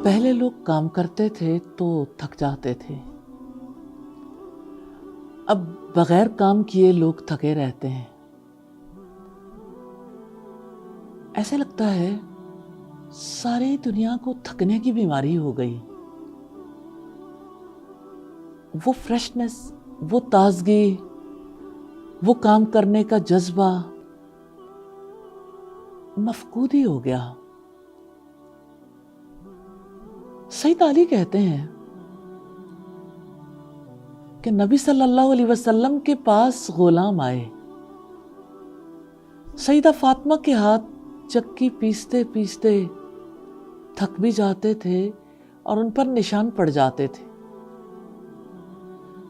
پہلے لوگ کام کرتے تھے تو تھک جاتے تھے، اب بغیر کام کیے لوگ تھکے رہتے ہیں۔ ایسا لگتا ہے ساری دنیا کو تھکنے کی بیماری ہو گئی۔ وہ فریشنس، وہ تازگی، وہ کام کرنے کا جذبہ مفقود ہی ہو گیا۔ سید علی کہتے ہیں کہ نبی صلی اللہ علیہ وسلم کے پاس غلام آئے، سیدہ فاطمہ کے ہاتھ چکی پیستے پیستے تھک بھی جاتے تھے اور ان پر نشان پڑ جاتے تھے۔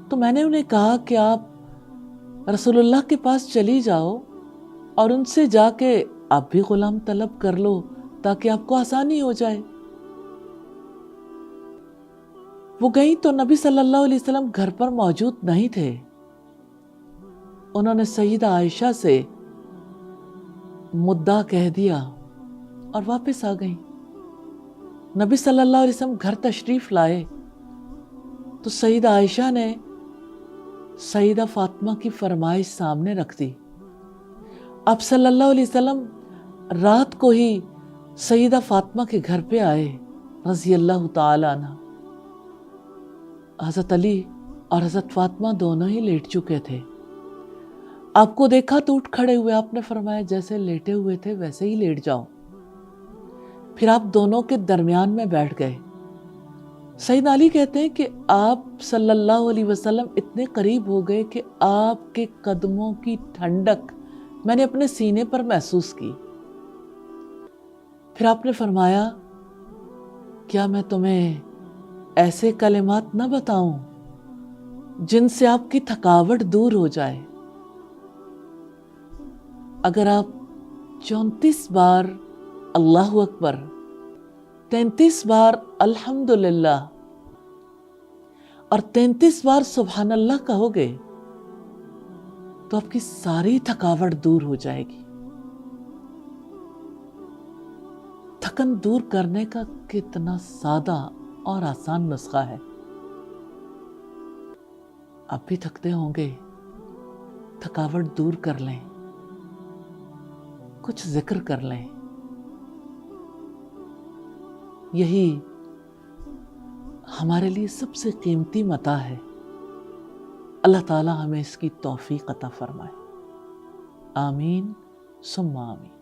تو میں نے انہیں کہا کہ آپ رسول اللہ کے پاس چلی جاؤ اور ان سے جا کے آپ بھی غلام طلب کر لو تاکہ آپ کو آسانی ہو جائے۔ وہ گئی تو نبی صلی اللہ علیہ وسلم گھر پر موجود نہیں تھے۔ انہوں نے سیدہ عائشہ سے مدعا کہہ دیا اور واپس آ گئیں۔ نبی صلی اللہ علیہ وسلم گھر تشریف لائے تو سیدہ عائشہ نے سیدہ فاطمہ کی فرمائش سامنے رکھ دی۔ آپ صلی اللہ علیہ وسلم رات کو ہی سیدہ فاطمہ کے گھر پہ آئے رضی اللہ تعالی عنہ۔ حضرت علی اور حضرت فاطمہ دونوں ہی لیٹ چکے تھے۔ آپ کو دیکھا تو اٹھ کھڑے ہوئے، آپ نے فرمایا جیسے لیٹے ہوئے تھے ویسے ہی لیٹ جاؤ۔ پھر آپ دونوں کے درمیان میں بیٹھ گئے۔ سیدنا علی کہتے ہیں کہ آپ صلی اللہ علیہ وسلم اتنے قریب ہو گئے کہ آپ کے قدموں کی ٹھنڈک میں نے اپنے سینے پر محسوس کی۔ پھر آپ نے فرمایا کیا میں تمہیں ایسے کلمات نہ بتاؤں جن سے آپ کی تھکاوٹ دور ہو جائے؟ اگر آپ 34 بار اللہ اکبر، 33 بار الحمدللہ اور 33 بار سبحان اللہ کہو گے تو آپ کی ساری تھکاوٹ دور ہو جائے گی۔ تھکن دور کرنے کا کتنا سادہ اور آسان نسخہ ہے۔ آپ بھی تھکتے ہوں گے، تھکاوٹ دور کر لیں، کچھ ذکر کر لیں۔ یہی ہمارے لیے سب سے قیمتی متاع ہے۔ اللہ تعالی ہمیں اس کی توفیق عطا فرمائے۔ آمین ثم آمین۔